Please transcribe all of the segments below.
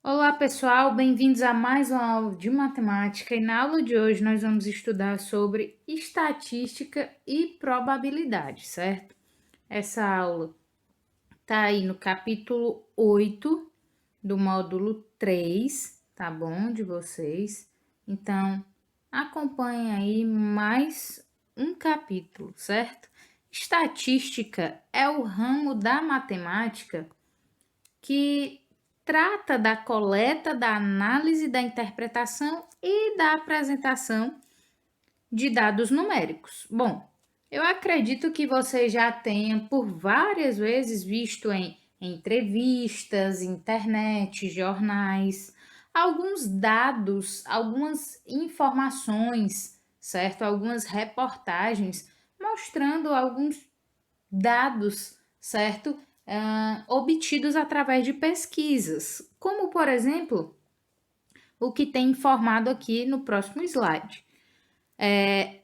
Olá, pessoal, bem-vindos a mais uma aula de matemática. E na aula de hoje nós vamos estudar sobre estatística e probabilidade, certo? Essa aula tá aí no capítulo 8 do módulo 3, tá bom? De vocês. Então, acompanhe aí mais um capítulo, certo? Estatística é o ramo da matemática que trata da coleta, da análise, da interpretação e da apresentação de dados numéricos. Bom, eu acredito que você já tenha por várias vezes visto em entrevistas, internet, jornais, alguns dados, algumas informações, certo? Algumas reportagens mostrando alguns dados, certo? Obtidos através de pesquisas, como por exemplo o que tem informado aqui no próximo slide.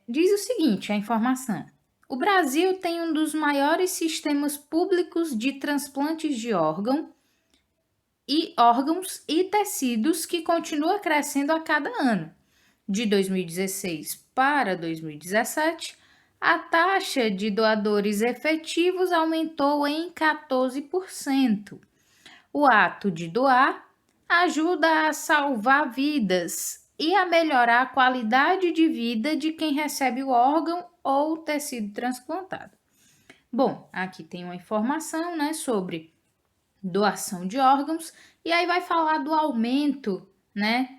Diz o seguinte: a informação. O Brasil tem um dos maiores sistemas públicos de transplantes de órgãos e tecidos que continua crescendo a cada ano. De 2016 para 2017, a taxa de doadores efetivos aumentou em 14%. O ato de doar ajuda a salvar vidas e a melhorar a qualidade de vida de quem recebe o órgão ou o tecido transplantado. Bom, aqui tem uma informação, né, sobre doação de órgãos e aí vai falar do aumento, né,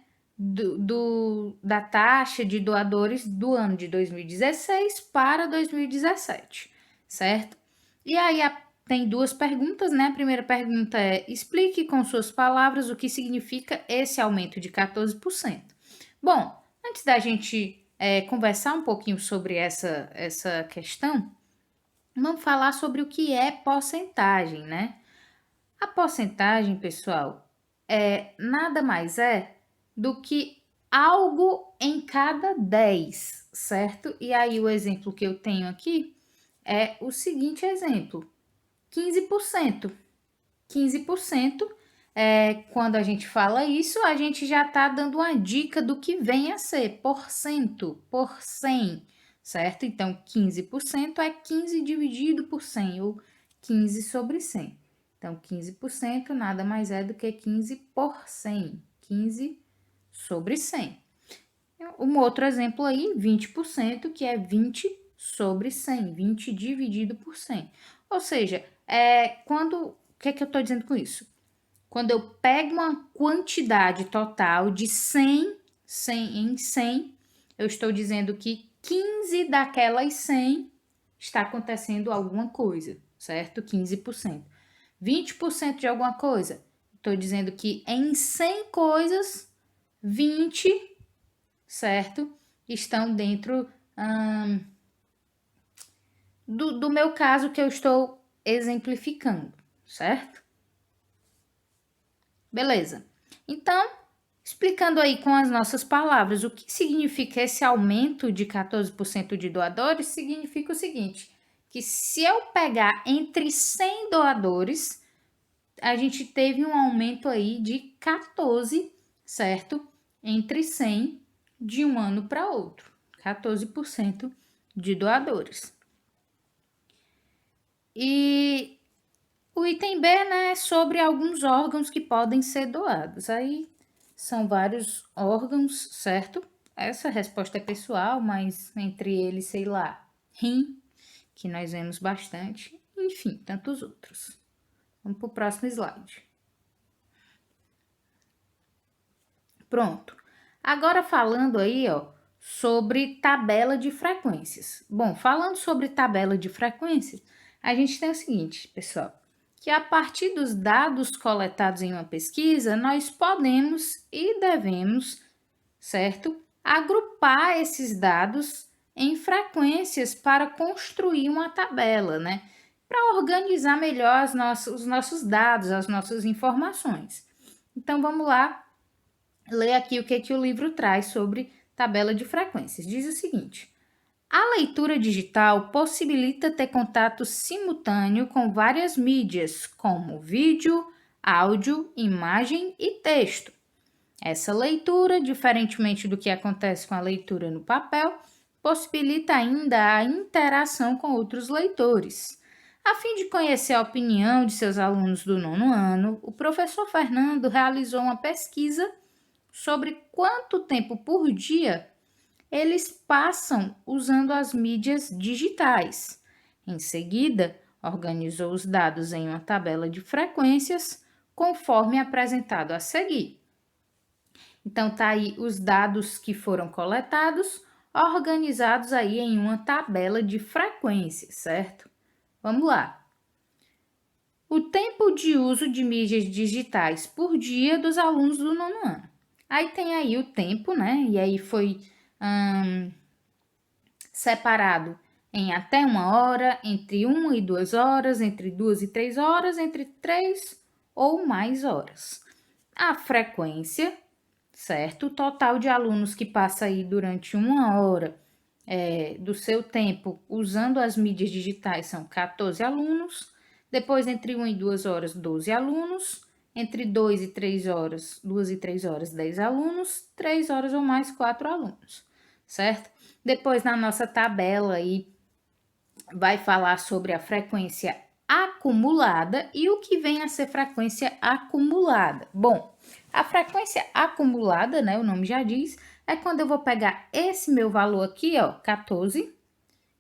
da taxa de doadores do ano de 2016 para 2017, certo? E aí tem duas perguntas, né? A primeira pergunta é: explique com suas palavras o que significa esse aumento de 14%. Bom, antes da gente conversar um pouquinho sobre essa questão, vamos falar sobre o que é porcentagem, né? A porcentagem, pessoal, nada mais é do que algo em cada 10, certo? E aí o exemplo que eu tenho aqui é o seguinte exemplo: 15%. 15%, quando a gente fala isso, a gente já está dando uma dica do que vem a ser porcento, por 100, certo? Então, 15% é 15 dividido por 100, ou 15 sobre 100. Então, 15% nada mais é do que 15 por 100, 15 sobre 100. Um outro exemplo aí, 20%, que é 20 sobre 100, 20 dividido por 100. Ou seja, o que é que eu estou dizendo com isso? Quando eu pego uma quantidade total de 100 em 100, eu estou dizendo que 15 daquelas 100 está acontecendo alguma coisa, certo? 15%. 20% de alguma coisa, estou dizendo que em 100 coisas, 20, certo? Estão dentro do meu caso que eu estou exemplificando, certo? Beleza. Então, explicando aí com as nossas palavras o que significa esse aumento de 14% de doadores, significa o seguinte: que se eu pegar entre 100 doadores, a gente teve um aumento aí de 14, certo? Entre 100 de um ano para outro. 14% de doadores. E o item B, né, é sobre alguns órgãos que podem ser doados. Aí são vários órgãos, certo? Essa resposta é pessoal, mas entre eles, sei lá, rim, que nós vemos bastante, enfim, tantos outros. Vamos para o próximo slide. Pronto. Agora falando aí, ó, sobre tabela de frequências. Bom, falando sobre tabela de frequências, a gente tem o seguinte, pessoal, que a partir dos dados coletados em uma pesquisa, nós podemos e devemos, certo? Agrupar esses dados em frequências para construir uma tabela, né? Para organizar melhor os nossos dados, as nossas informações. Então vamos lá ler aqui o que o livro traz sobre tabela de frequências. Diz o seguinte: a leitura digital possibilita ter contato simultâneo com várias mídias, como vídeo, áudio, imagem e texto. Essa leitura, diferentemente do que acontece com a leitura no papel, possibilita ainda a interação com outros leitores. A fim de conhecer a opinião de seus alunos do nono ano, o professor Fernando realizou uma pesquisa sobre quanto tempo por dia eles passam usando as mídias digitais. Em seguida, organizou os dados em uma tabela de frequências, conforme apresentado a seguir. Então, tá aí os dados que foram coletados, organizados aí em uma tabela de frequências, certo? Vamos lá. O tempo de uso de mídias digitais por dia dos alunos do nono ano. Aí tem aí o tempo, né? E aí foi separado em até 1 hora, entre 1 e 2 horas, entre 2 e 3 horas, entre 3 ou mais horas. A frequência, certo? O total de alunos que passa aí durante 1 hora do seu tempo usando as mídias digitais são 14 alunos. Depois, entre 1 e 2 horas, 12 alunos. Entre 2 e 3 horas, 2 e 3 horas, 10 alunos. 3 horas ou mais, 4 alunos, certo? Depois, na nossa tabela aí, vai falar sobre a frequência acumulada e o que vem a ser frequência acumulada. Bom, a frequência acumulada, né, o nome já diz, é quando eu vou pegar esse meu valor aqui, ó, 14,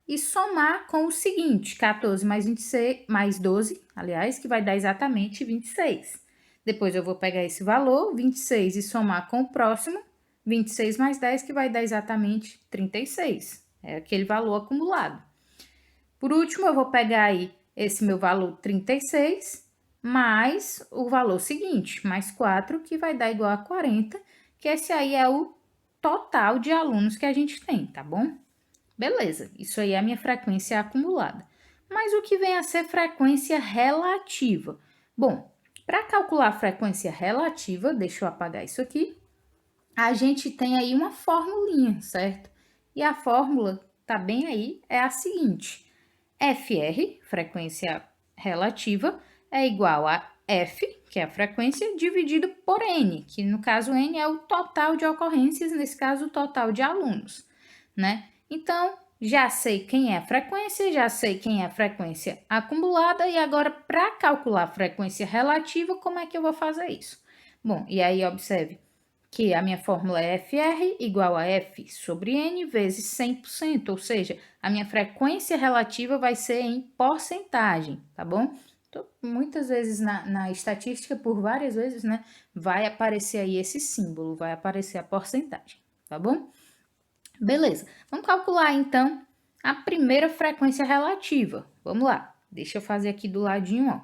e somar com o seguinte, 14 mais 26, mais 12, aliás, que vai dar exatamente 26. Depois eu vou pegar esse valor, 26, e somar com o próximo, 26 mais 10, que vai dar exatamente 36. É aquele valor acumulado. Por último, eu vou pegar aí esse meu valor 36, mais o valor seguinte, mais 4, que vai dar igual a 40, que esse aí é o total de alunos que a gente tem, tá bom? Beleza, isso aí é a minha frequência acumulada. Mas o que vem a ser frequência relativa? Bom, para calcular a frequência relativa, deixa eu apagar isso aqui, a gente tem aí uma formulinha, certo? E a fórmula tá bem aí, é a seguinte: FR, frequência relativa, é igual a F, que é a frequência, dividido por N, que no caso N é o total de ocorrências, nesse caso o total de alunos, né? Então, já sei quem é a frequência, já sei quem é a frequência acumulada, e agora, para calcular a frequência relativa, como é que eu vou fazer isso? Bom, e aí observe que a minha fórmula é FR igual a F sobre N vezes 100%, ou seja, a minha frequência relativa vai ser em porcentagem, tá bom? Então, muitas vezes na estatística, por várias vezes, né, vai aparecer aí esse símbolo, vai aparecer a porcentagem, tá bom? Beleza, vamos calcular então a primeira frequência relativa. Vamos lá, deixa eu fazer aqui do ladinho, ó.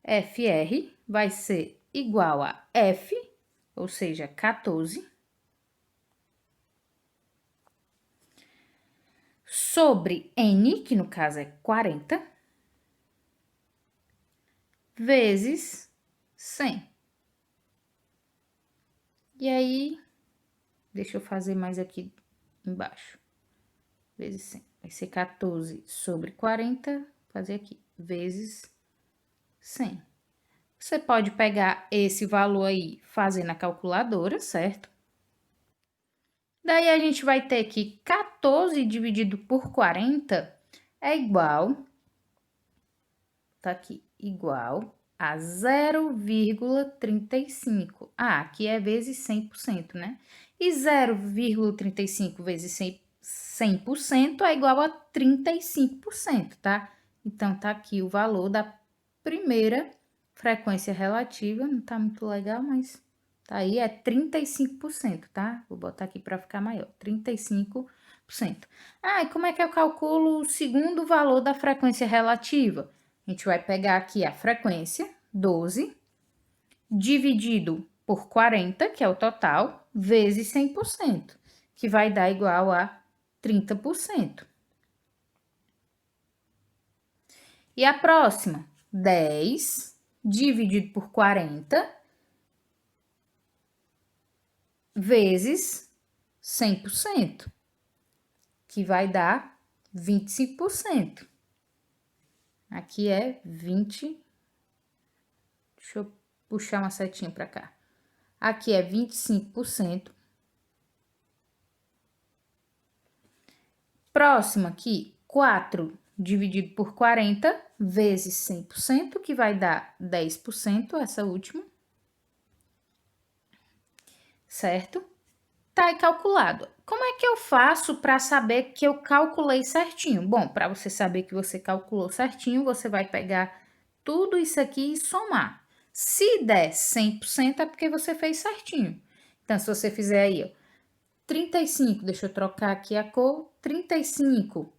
FR vai ser igual a F, ou seja, 14, sobre N, que no caso é 40, vezes 100. E aí, deixa eu fazer mais aqui embaixo. Vezes 100. Vai ser 14 sobre 40, fazer aqui, vezes 100. Você pode pegar esse valor aí, fazer na calculadora, certo? Daí a gente vai ter que 14 dividido por 40 é igual, tá aqui, igual a 0,35. Ah, aqui é vezes 100%, né? E 0,35 vezes 100% é igual a 35%, tá? Então, tá aqui o valor da primeira frequência relativa. Não tá muito legal, mas tá aí, é 35%, tá? Vou botar aqui para ficar maior, 35%. Ah, e como é que eu calculo o segundo valor da frequência relativa? A gente vai pegar aqui a frequência, 12, dividido por 40, que é o total, vezes 100%, que vai dar igual a 30%. E a próxima, 10 dividido por 40 vezes 100%, que vai dar 25%. Aqui é 20. Deixa eu puxar uma setinha para cá. Aqui é 25%. Próximo aqui, 4 dividido por 40 vezes 100%, que vai dar 10%, essa última. Certo? Tá aí calculado. Como é que eu faço para saber que eu calculei certinho? Bom, para você saber que você calculou certinho, você vai pegar tudo isso aqui e somar. Se der 100%, é porque você fez certinho. Então, se você fizer aí, ó, 35, deixa eu trocar aqui a cor, 35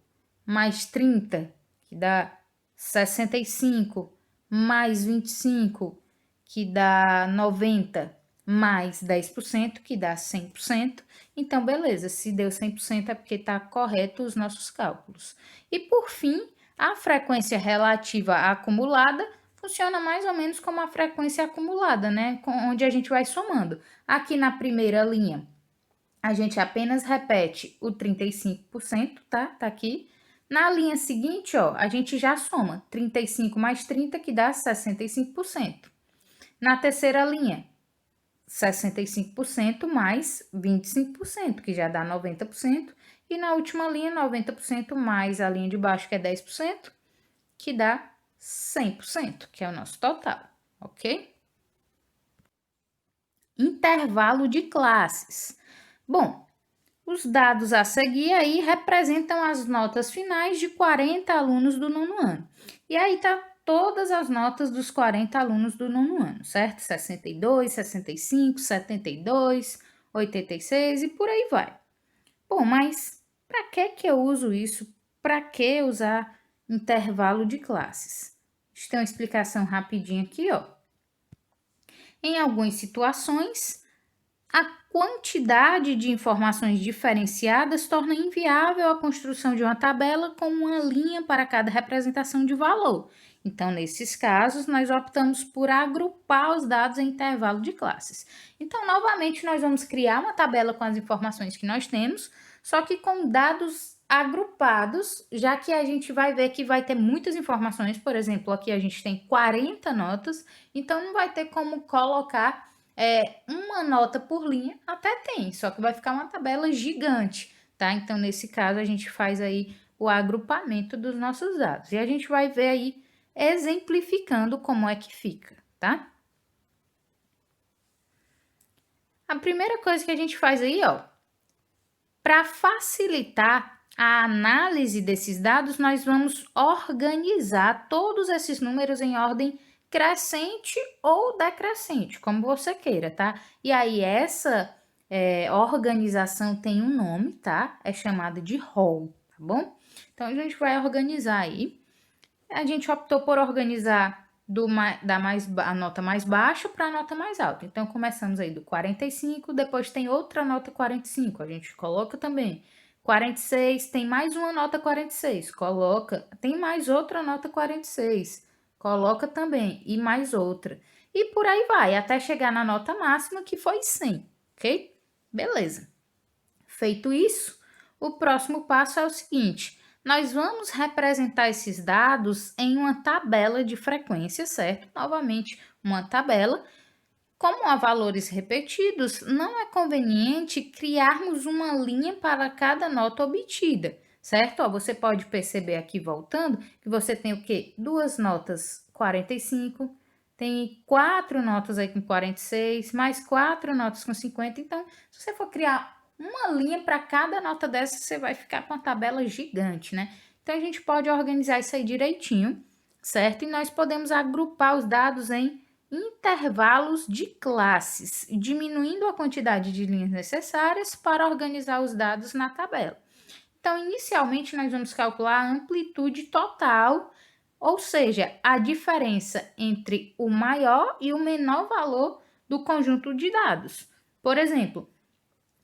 mais 30, que dá 65, mais 25, que dá 90, mais 10%, que dá 100%. Então, beleza, se deu 100% é porque está correto os nossos cálculos. E, por fim, a frequência relativa acumulada funciona mais ou menos como a frequência acumulada, né? Onde a gente vai somando. Aqui na primeira linha, a gente apenas repete o 35%, tá? Tá aqui. Na linha seguinte, ó, a gente já soma 35 mais 30, que dá 65%. Na terceira linha, 65% mais 25%, que já dá 90%. E na última linha, 90% mais a linha de baixo, que é 10%, que dá 100%, que é o nosso total, ok? Intervalo de classes. Bom, os dados a seguir aí representam as notas finais de 40 alunos do nono ano. E aí tá todas as notas dos 40 alunos do nono ano, certo? 62, 65, 72, 86 e por aí vai. Bom, mas para que eu uso isso? Para que usar intervalo de classes? Deixa eu ter uma explicação rapidinha aqui, ó. Em algumas situações, a quantidade de informações diferenciadas torna inviável a construção de uma tabela com uma linha para cada representação de valor. Então, nesses casos, nós optamos por agrupar os dados em intervalo de classes. Então, novamente, nós vamos criar uma tabela com as informações que nós temos, só que com dados agrupados, já que a gente vai ver que vai ter muitas informações. Por exemplo, aqui a gente tem 40 notas, então não vai ter como colocar uma nota por linha, até tem, só que vai ficar uma tabela gigante, tá? Então, nesse caso, a gente faz aí o agrupamento dos nossos dados. E a gente vai ver aí, exemplificando como é que fica, tá? A primeira coisa que a gente faz aí, ó, para facilitar a análise desses dados, nós vamos organizar todos esses números em ordem crescente ou decrescente, como você queira, tá? E aí, essa organização tem um nome, tá? É chamada de rol, tá bom? Então, a gente vai organizar aí. A gente optou por organizar a nota mais baixa para a nota mais alta. Então, começamos aí do 45, depois tem outra nota 45, a gente coloca também. 46, tem mais uma nota 46, coloca. Tem mais outra nota 46, coloca também. E mais outra. E por aí vai, até chegar na nota máxima, que foi 100, ok? Beleza. Feito isso, o próximo passo é o seguinte: nós vamos representar esses dados em uma tabela de frequência, certo? Novamente, uma tabela. Como há valores repetidos, não é conveniente criarmos uma linha para cada nota obtida, certo? Ó, você pode perceber aqui, voltando, que você tem o quê? Duas notas 45, tem 4 notas aí com 46, mais 4 notas com 50. Então, se você for criar uma linha para cada nota dessa, você vai ficar com uma tabela gigante, né? Então, a gente pode organizar isso aí direitinho, certo? E nós podemos agrupar os dados em intervalos de classes, diminuindo a quantidade de linhas necessárias para organizar os dados na tabela. Então, inicialmente, nós vamos calcular a amplitude total, ou seja, a diferença entre o maior e o menor valor do conjunto de dados. Por exemplo,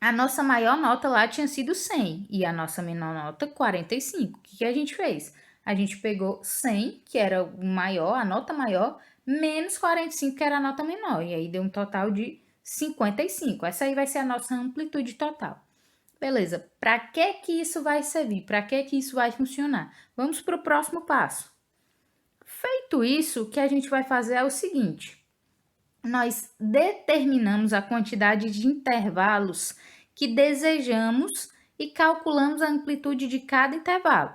a nossa maior nota lá tinha sido 100 e a nossa menor nota 45. O que a gente fez? A gente pegou 100, que era o maior, a nota maior, menos 45, que era a nota menor. E aí deu um total de 55. Essa aí vai ser a nossa amplitude total. Beleza, para que isso vai servir? Para que isso vai funcionar? Vamos para o próximo passo. Feito isso, o que a gente vai fazer é o seguinte: nós determinamos a quantidade de intervalos que desejamos e calculamos a amplitude de cada intervalo.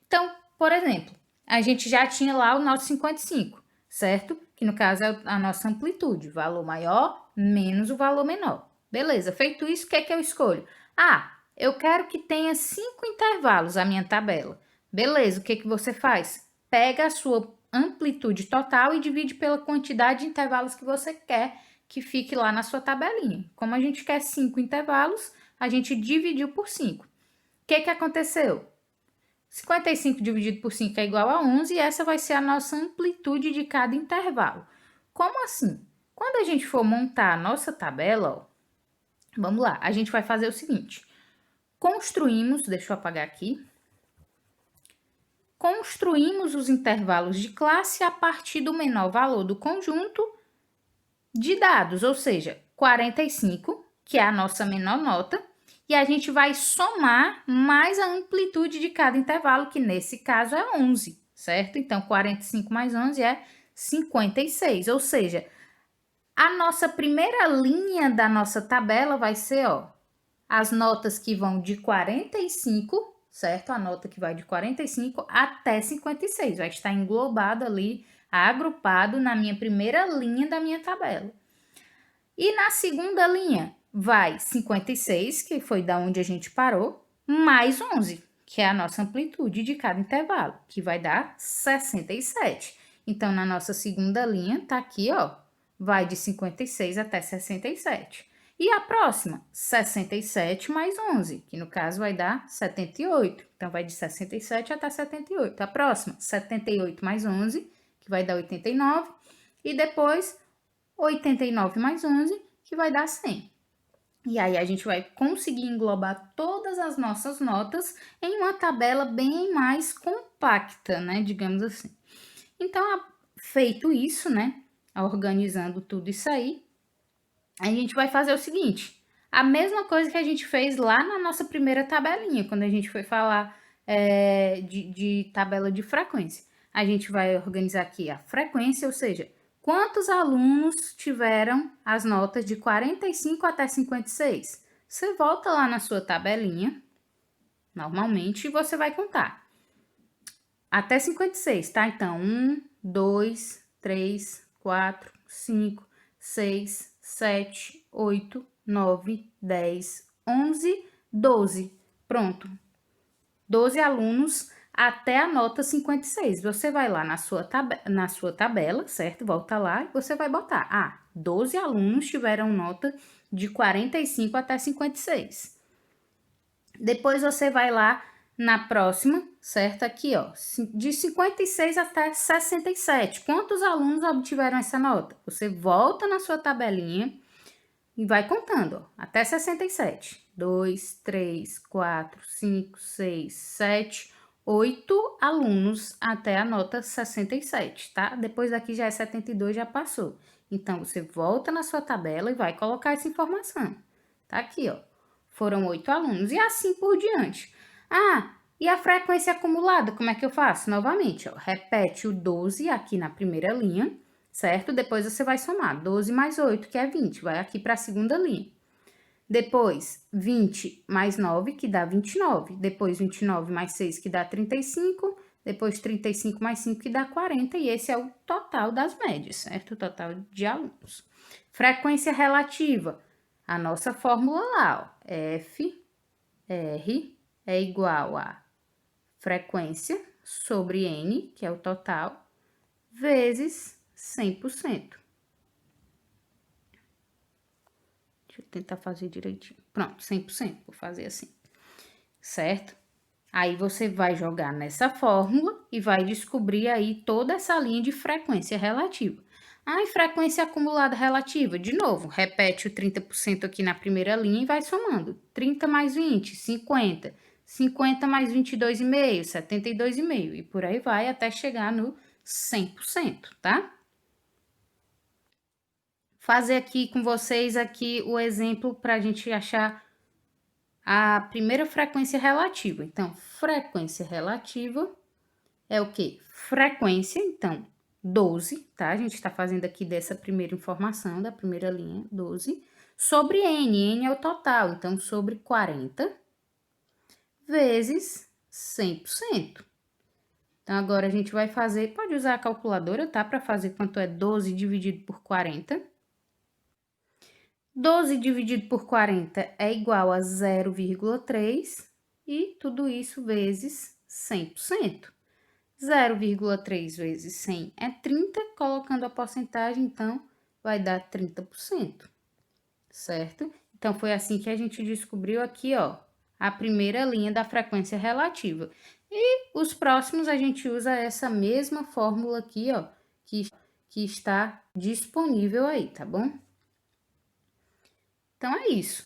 Então, por exemplo, a gente já tinha lá o nosso 55, certo? Que no caso é a nossa amplitude, valor maior menos o valor menor. Beleza, feito isso, o que é que eu escolho? Ah, eu quero que tenha 5 intervalos a minha tabela. Beleza, o que que você faz? Pega a sua amplitude total e divide pela quantidade de intervalos que você quer que fique lá na sua tabelinha. Como a gente quer 5 intervalos, a gente dividiu por 5. O que que aconteceu? 55 dividido por 5 é igual a 11 e essa vai ser a nossa amplitude de cada intervalo. Como assim? Quando a gente for montar a nossa tabela, ó, vamos lá, a gente vai fazer o seguinte. Construímos, deixa eu apagar aqui. Construímos os intervalos de classe a partir do menor valor do conjunto de dados, ou seja, 45, que é a nossa menor nota, e a gente vai somar mais a amplitude de cada intervalo, que nesse caso é 11, certo? Então, 45 mais 11 é 56, ou seja, a nossa primeira linha da nossa tabela vai ser, ó, as notas que vão de 45, certo? A nota que vai de 45 até 56, vai estar englobado ali, agrupado na minha primeira linha da minha tabela. E na segunda linha vai 56, que foi da onde a gente parou, mais 11, que é a nossa amplitude de cada intervalo, que vai dar 67. Então, na nossa segunda linha, tá aqui, ó, vai de 56 até 67. E a próxima, 67 mais 11, que no caso vai dar 78. Então, vai de 67 até 78. A próxima, 78 mais 11, que vai dar 89. E depois, 89 mais 11, que vai dar 100. E aí a gente vai conseguir englobar todas as nossas notas em uma tabela bem mais compacta, né, digamos assim. Então, feito isso, né, organizando tudo isso aí, a gente vai fazer o seguinte, a mesma coisa que a gente fez lá na nossa primeira tabelinha, quando a gente foi falar de tabela de frequência. A gente vai organizar aqui a frequência, ou seja, quantos alunos tiveram as notas de 45 até 56? Você volta lá na sua tabelinha, normalmente, e você vai contar. Até 56, tá? Então, 1, 2, 3, 4, 5, 6, 7, 8, 9, 10, 11, 12. Pronto. 12 alunos até a nota 56. Você vai lá na sua tabela, certo? Volta lá e você vai botar. 12 alunos tiveram nota de 45 até 56. Depois você vai lá na próxima, certo? Aqui, ó, de 56 até 67. Quantos alunos obtiveram essa nota? Você volta na sua tabelinha e vai contando, ó, até 67. 2, 3, 4, 5, 6, 7, 8 alunos até a nota 67, tá? Depois daqui já é 72, já passou. Então, você volta na sua tabela e vai colocar essa informação. Tá aqui, ó. Foram 8 alunos e assim por diante. E a frequência acumulada, como é que eu faço? Novamente, ó, repete o 12 aqui na primeira linha, certo? Depois você vai somar 12 mais 8, que é 20, vai aqui para a segunda linha. Depois, 20 mais 9, que dá 29. Depois, 29 mais 6, que dá 35. Depois, 35 mais 5, que dá 40. E esse é o total das médias, certo? O total de alunos. Frequência relativa. A nossa fórmula lá, ó. F, R, é igual a frequência sobre N, que é o total, vezes 100%. Deixa eu tentar fazer direitinho. Pronto, 100%, vou fazer assim, certo? Aí você vai jogar nessa fórmula e vai descobrir aí toda essa linha de frequência relativa. E frequência acumulada relativa, de novo, repete o 30% aqui na primeira linha e vai somando. 30 mais 20, 50. 50 mais 22,5, 72,5. E por aí vai até chegar no 100%, tá? Fazer aqui com vocês aqui o exemplo para a gente achar a primeira frequência relativa. Então, frequência relativa é o quê? Frequência, então, 12, tá? A gente está fazendo aqui dessa primeira informação, da primeira linha, 12, sobre N é o total, então sobre 40 vezes 100%. Então, agora a gente vai fazer, pode usar a calculadora, tá? Para fazer quanto é 12 dividido por 40. 12 dividido por 40 é igual a 0,3 e tudo isso vezes 100%. 0,3 vezes 100 é 30, colocando a porcentagem, então, vai dar 30%, certo? Então, foi assim que a gente descobriu aqui, ó, a primeira linha da frequência relativa. E os próximos a gente usa essa mesma fórmula aqui, ó, que está disponível aí, tá bom? Então, é isso.